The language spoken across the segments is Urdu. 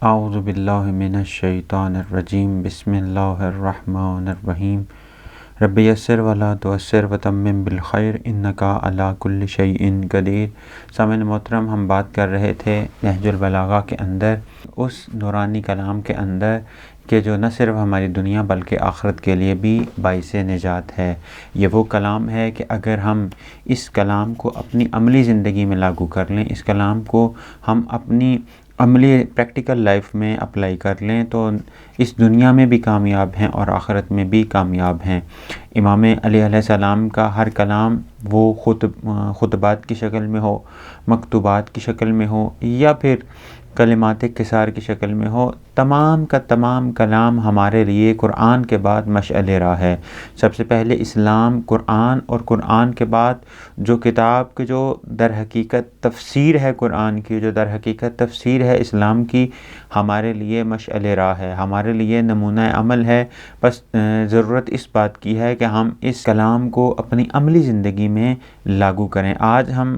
اعوذ باللہ من الشیطان الرجیم بسم اللہ الرحمن الرحیم رب یسر ولا تعسر وتمم بالخیر انک علی کل شیء قدیر۔ سامعین محترم، ہم بات کر رہے تھے نہج البلاغہ کے اندر اس نورانی کلام کے اندر کہ جو نہ صرف ہماری دنیا بلکہ آخرت کے لیے بھی باعث نجات ہے۔ یہ وہ کلام ہے کہ اگر ہم اس کلام کو اپنی عملی زندگی میں لاگو کر لیں، اس کلام کو ہم اپنی عملی پریکٹیکل لائف میں اپلائی کر لیں تو اس دنیا میں بھی کامیاب ہیں اور آخرت میں بھی کامیاب ہیں۔ امام علی علیہ السلام کا ہر کلام، وہ خطبات کی شکل میں ہو، مکتوبات کی شکل میں ہو یا پھر کلمات قصار کی شکل میں ہو، تمام کا تمام کلام ہمارے لیے قرآن کے بعد مشعل راہ ہے۔ سب سے پہلے اسلام، قرآن، اور قرآن کے بعد جو کتاب کی جو در حقیقت تفسیر ہے، قرآن کی جو در حقیقت تفسیر ہے اسلام کی، ہمارے لیے مشعل راہ ہے، ہمارے لیے نمونہ عمل ہے۔ بس ضرورت اس بات کی ہے کہ ہم اس کلام کو اپنی عملی زندگی میں لاگو کریں۔ آج ہم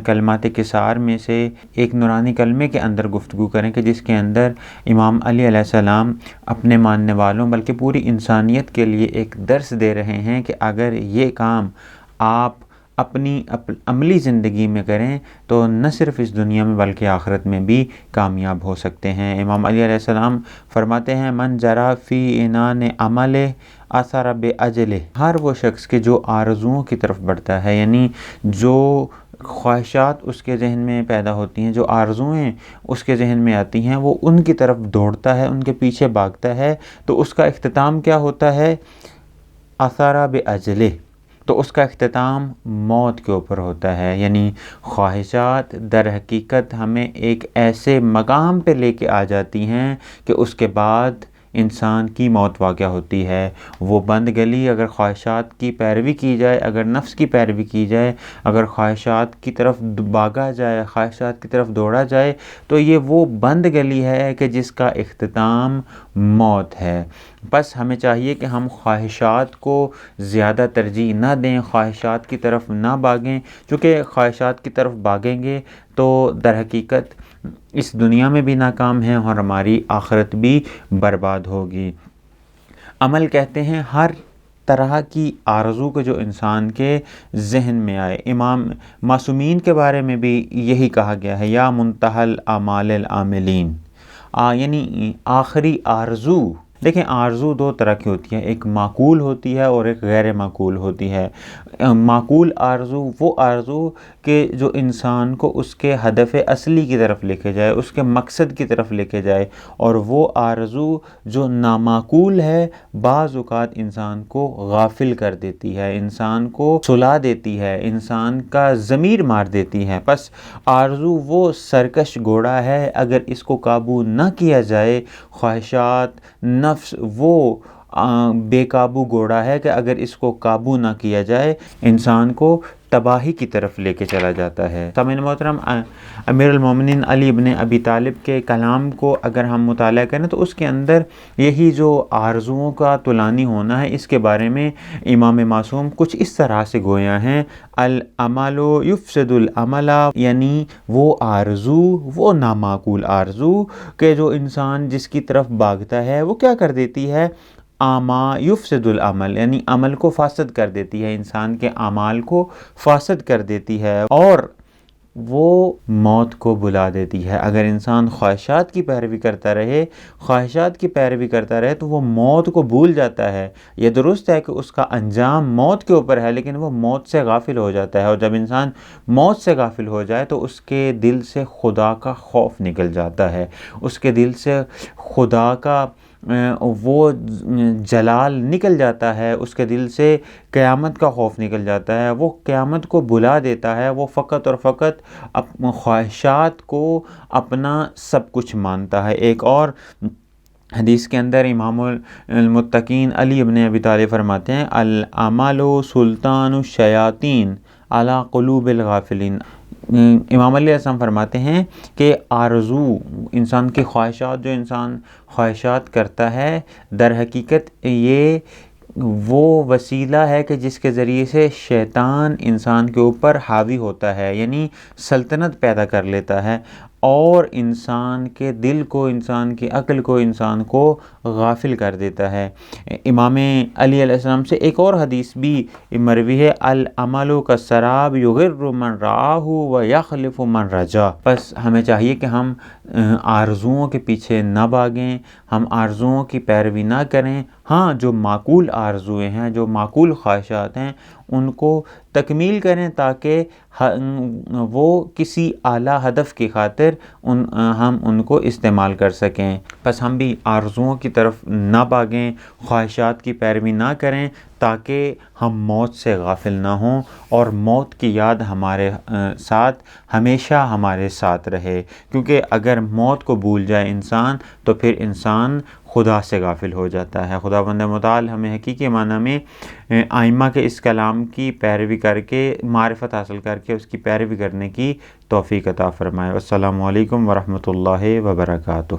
کلمات قصار میں سے ایک نورانی کلمے کے اندر گفتگو کریں کہ جس کے اندر امام علی علیہ السلام اپنے ماننے والوں بلکہ پوری انسانیت کے لیے ایک درس دے رہے ہیں کہ اگر یہ کام آپ اپنی عملی زندگی میں کریں تو نہ صرف اس دنیا میں بلکہ آخرت میں بھی کامیاب ہو سکتے ہیں۔ امام علی علیہ السلام فرماتے ہیں من جرا فی عنان عمل اثر باجل، ہر وہ شخص کے جو آرزوؤں کی طرف بڑھتا ہے، یعنی جو خواہشات اس کے ذہن میں پیدا ہوتی ہیں، جو آرزوئیں اس کے ذہن میں آتی ہیں، وہ ان کی طرف دوڑتا ہے، ان کے پیچھے بھاگتا ہے، تو اس کا اختتام کیا ہوتا ہے؟ اثر باجلہ، تو اس کا اختتام موت کے اوپر ہوتا ہے۔ یعنی خواہشات در حقیقت ہمیں ایک ایسے مقام پہ لے کے آ جاتی ہیں کہ اس کے بعد انسان کی موت واقع ہوتی ہے۔ وہ بند گلی، اگر خواہشات کی پیروی کی جائے، اگر نفس کی پیروی کی جائے، اگر خواہشات کی طرف بھاگا جائے، خواہشات کی طرف دوڑا جائے، تو یہ وہ بند گلی ہے کہ جس کا اختتام موت ہے۔ بس ہمیں چاہیے کہ ہم خواہشات کو زیادہ ترجیح نہ دیں، خواہشات کی طرف نہ بھاگیں، چونکہ خواہشات کی طرف بھاگیں گے تو در حقیقت اس دنیا میں بھی ناکام ہیں اور ہماری آخرت بھی برباد ہوگی۔ عمل کہتے ہیں ہر طرح کی آرزو کو جو انسان کے ذہن میں آئے۔ امام معصومین کے بارے میں بھی یہی کہا گیا ہے، یا منتہی الاعمال العاملین، یعنی آخری آرزو۔ دیکھیں، آرزو دو طرح کی ہوتی ہے، ایک معقول ہوتی ہے اور ایک غیر معقول ہوتی ہے۔ معقول آرزو وہ آرزو کہ جو انسان کو اس کے ہدف اصلی کی طرف لے کے جائے، اس کے مقصد کی طرف لے کے جائے، اور وہ آرزو جو نامعقول ہے بعض اوقات انسان کو غافل کر دیتی ہے، انسان کو سلا دیتی ہے، انسان کا ضمیر مار دیتی ہے۔ بس آرزو وہ سرکش گھوڑا ہے، اگر اس کو قابو نہ کیا جائے، خواہشات، نفس وہ بے قابو گھوڑا ہے کہ اگر اس کو قابو نہ کیا جائے انسان کو تباہی کی طرف لے کے چلا جاتا ہے۔ سامعین محترم، امیر المومنین علی ابن ابی طالب کے کلام کو اگر ہم مطالعہ کریں تو اس کے اندر یہی جو آرزوؤں کا طولانی ہونا ہے، اس کے بارے میں امام معصوم کچھ اس طرح سے گویا ہیں، العمل یفسد العمل، یعنی وہ آرزو، وہ نامعقول آرزو کہ جو انسان جس کی طرف بھاگتا ہے وہ کیا کر دیتی ہے؟ یفسد العمل، یعنی عمل کو فاسد کر دیتی ہے، انسان کے اعمال کو فاسد کر دیتی ہے اور وہ موت کو بلا دیتی ہے۔ اگر انسان خواہشات کی پیروی کرتا رہے، خواہشات کی پیروی کرتا رہے تو وہ موت کو بھول جاتا ہے۔ یہ درست ہے کہ اس کا انجام موت کے اوپر ہے، لیکن وہ موت سے غافل ہو جاتا ہے، اور جب انسان موت سے غافل ہو جائے تو اس کے دل سے خدا کا خوف نکل جاتا ہے، اس کے دل سے خدا کا وہ جلال نکل جاتا ہے، اس کے دل سے قیامت کا خوف نکل جاتا ہے، وہ قیامت کو بلا دیتا ہے، وہ فقط اور فقط خواہشات کو اپنا سب کچھ مانتا ہے۔ ایک اور حدیث کے اندر امام المتقین علی ابن ابی طالب فرماتے ہیں، العمل سلطان الشیاطین علی قلوب الغافلین۔ امام علیہ السلام فرماتے ہیں کہ آرزو، انسان کی خواہشات، جو انسان خواہشات کرتا ہے، در حقیقت یہ وہ وسیلہ ہے کہ جس کے ذریعے سے شیطان انسان کے اوپر حاوی ہوتا ہے، یعنی سلطنت پیدا کر لیتا ہے، اور انسان کے دل کو، انسان کی عقل کو، انسان کو غافل کر دیتا ہے۔ امام علی علیہ السلام سے ایک اور حدیث بھی مروی ہے، العمل کالسراب یغر من رآہ ویخلف من رجا۔ بس ہمیں چاہیے کہ ہم آرزوؤں کے پیچھے نہ بھاگیں، ہم آرزوؤں کی پیروی نہ کریں۔ ہاں، جو معقول آرزویں ہیں، جو معقول خواہشات ہیں، ان کو تکمیل کریں تاکہ وہ کسی اعلیٰ ہدف کی خاطر ہم ان کو استعمال کر سکیں۔ بس ہم بھی آرزوؤں کی طرف نہ بھاگیں، خواہشات کی پیروی نہ کریں تاکہ ہم موت سے غافل نہ ہوں اور موت کی یاد ہمارے ساتھ ہمیشہ ہمارے ساتھ رہے، کیونکہ اگر موت کو بھول جائے انسان تو پھر انسان خدا سے غافل ہو جاتا ہے۔ خداوند متعال ہمیں حقیقی معنی میں ائمہ کے اس کلام کی پیروی کر کے، معرفت حاصل کر کے اس کی پیروی کرنے کی توفیق عطا فرمائے۔ السلام علیکم ورحمۃ اللہ وبرکاتہ۔